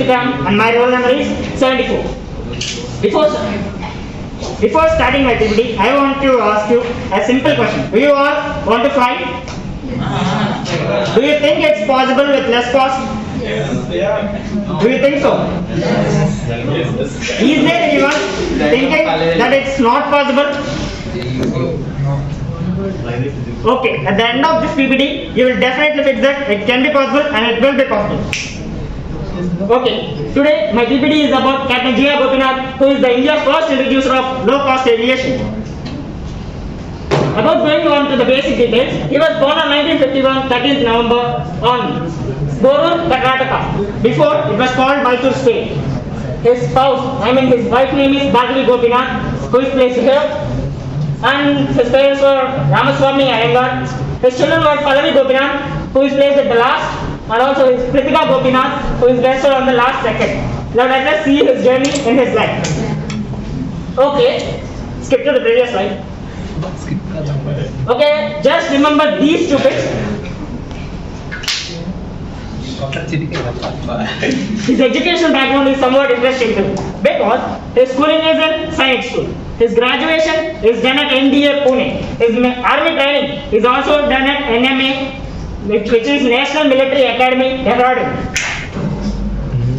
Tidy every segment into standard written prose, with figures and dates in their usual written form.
Hruthik and my roll number is 74. Before starting my PPT, I want to ask you a simple question. Do you all want to fly? Do you think it's possible with less cost? Do you think so? Is there anyone thinking that it's not possible? Okay, at the end of this PPT, you will definitely fix that it can be possible and it will be possible. Okay, today my PPT is about Captain 𝒂𝒂𝒂𝒂𝒂𝒂𝒂, who is the India's first introducer of low-cost aviation. About going on to the basic details, he was born on 1951, 13th November on Borur, Karnataka. Before, it was called Mysore State. His his wife name is 𝒂𝒂𝒂𝒂𝒂𝒂, who is placed here. And his parents were Ramaswamy Iyengar. His children were 𝒂𝒂𝒂𝒂𝒂𝒂𝒂, who is placed at the last, and also his Hruthik 𝒂𝒂𝒂𝒂𝒂𝒂, who is rested on the last second. Now let us see his journey in his life. Okay, skip to the previous slide. Okay, just remember these two bits. His educational background is somewhat interesting too, because his schooling is in science school. His graduation is done at NDA Pune. His army training is also done at NMA, which is National Military Academy, Dehradun.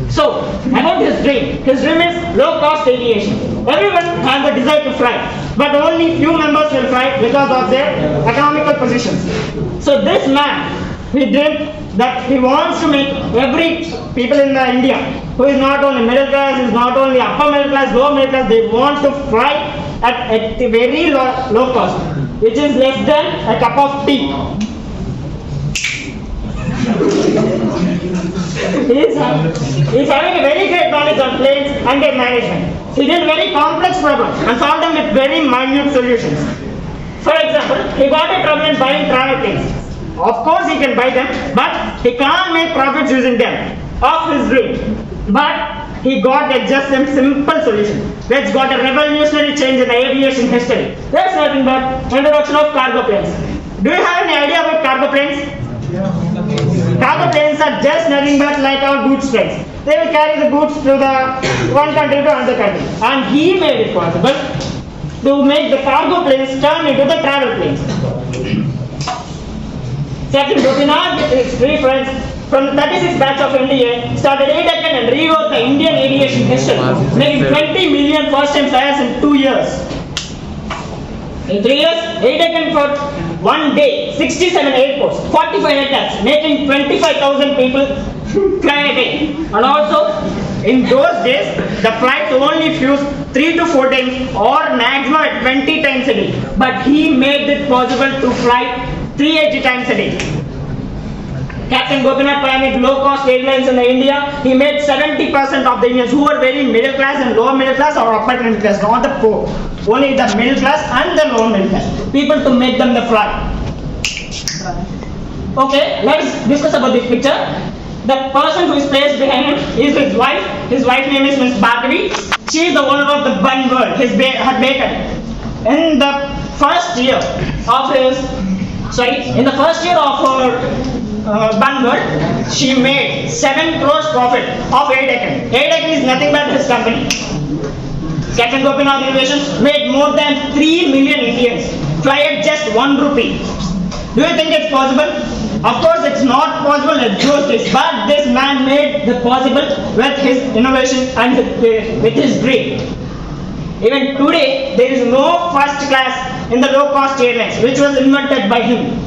So, about his dream. His dream is low-cost aviation. Everyone has a desire to fly, but only few members will fly because of their economical positions. So this man, he dreamed that he wants to make every people in India who is not only middle class, is not only upper middle class, lower middle class, they want to fly at a very low cost, which is less than a cup of tea. He is having a very great knowledge on planes and their management. He did very complex problems and solved them with very minute solutions. For example, he got a trouble in buying travel planes. Of course he can buy them, but he can't make profits using them of his dream. But he got just a simple solution which got a revolutionary change in the aviation history. That's nothing but introduction of cargo planes. Do you have any idea about cargo planes? Cargo planes are just nothing but like our goods trains. They will carry the goods to the one country to another country. And he made it possible to make the cargo planes turn into the travel planes. Captain Duvvada with his three friends from the 36th batch of NDA started 𝒂𝒂𝒂𝒂𝒂 and rewrote the Indian aviation history, making 20 million first-time flyers in 2 years. In 3 years, 𝒂𝒂𝒂𝒂𝒂 for one day, 67 airports, 45 aircrafts, making 25,000 people fly a day. And also, in those days, the flights only flew 3 to 4 times or maximum at 20 times a day. But he made it possible to fly 380 times a day. Captain Gopinath piloted low-cost airlines in India. He made 70% of the Indians who were very middle class and lower middle class or upper middle class, not the poor. Only the middle class and the lower middle class. People to make them the fly. Okay, let's discuss about this picture. The person who is placed behind him is his wife. His wife's name is 𝒂𝒂𝒂𝒂𝒂𝒂. She is the owner of the bun world, her bakery. In the first year of her bun world, she made 7 crores profit of 𝒂𝒂𝒂𝒂𝒂𝒂. 𝒂𝒂𝒂𝒂𝒂 is nothing but his company. Captain Gopinath Innovations made more than 3 million Indians fly at just 1 rupee. Do you think it's possible? Of course, it's not possible at those days, but this man made the possible with his innovation and with his dream. Even today, there is no first class in the low-cost airlines, which was invented by him.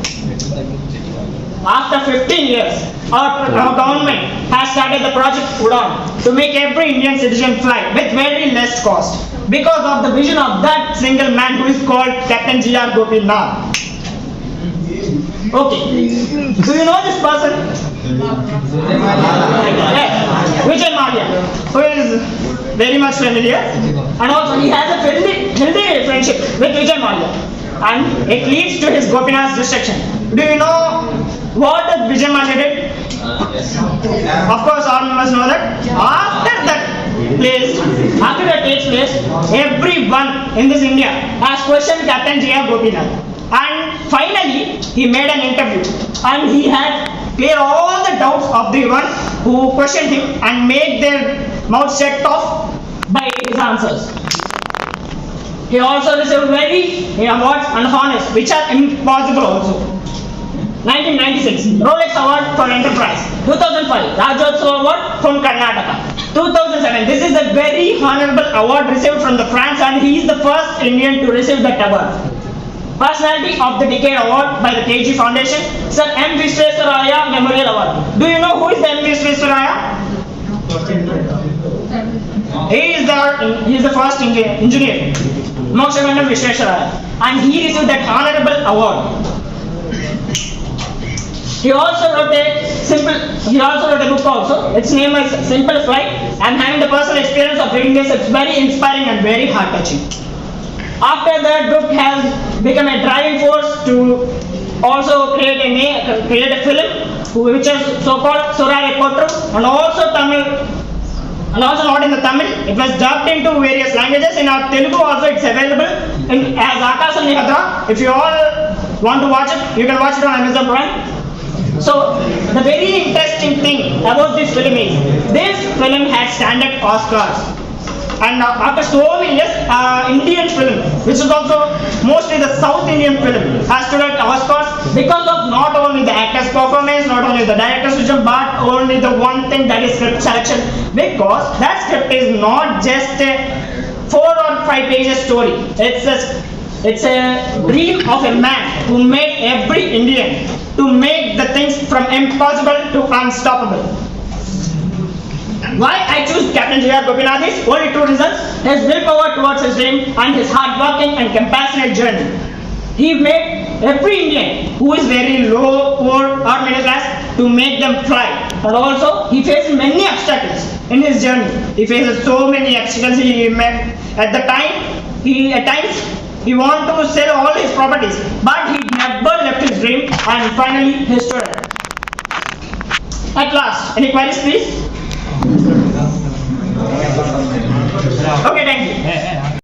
After 15 years, our government has started the project UDAN to make every Indian citizen fly with very less cost because of the vision of that single man who is called Captain 𝒂𝒂𝒂𝒂𝒂𝒂𝒂. Okay, do you know this person? Vijay Mallya, who is very much familiar, and also he has a healthy friendship with Vijay Mallya, and it leads to his Gopinath's destruction. Do you know what Vijay Mallya did? Of course, all members know that. After that takes place, everyone in this India has questioned Captain 𝒂𝒂𝒂𝒂𝒂𝒂𝒂𝒂𝒂. And finally, he made an interview and he had clear all the doubts of the one who questioned him and make their mouth shut off by his answers. He also received many awards and honors which are impossible also. 1996 Rolex Award for Enterprise. 2005 Rajyotsava Award from Karnataka. 2007 this is a very honorable award received from the France and he is the first Indian to receive that award. Personality of the Decade Award by the 𝐂𝐥𝐴 Foundation, Sir M. Visvesvaraya Memorial Award. Do you know who is the M. Visvesvaraya? He is the first engineer, Moksha Visvesvaraya, and he received that honorable award. He also wrote a book also. Its name is Simple Flight. I am having the personal experience of reading this. It's very inspiring and very heart touching. After that book has become a driving force to also create a film which is so-called 𝒬𝒐 and also Tamil, and also not in the Tamil. It was dubbed into various languages. In our Telugu also it's available as 𝒂𝒊𝒕𝒉. If you all want to watch it, you can watch it on Amazon Prime. So the very interesting thing about this film is this film had standard Oscars. And after so many years, Indian film, which is also mostly the South Indian film, has stood at Oscars because of not only the actor's performance, not only the director's vision, but only the one thing, that is script selection. Because that script is not just a 4 or 5 pages story. It's a dream of a man who made every Indian to make the things from impossible to unstoppable. Why I choose Captain J.R. Gopinath is only 2 reasons: his willpower towards his dream and his hard-working and compassionate journey. He made every Indian who is very low, poor or middle class to make them fly. And also he faced many obstacles in his journey. He faces so many obstacles he met. At times he wanted to sell all his properties, but he never left his dream and finally his story. At last, any queries please? Okay, thank you.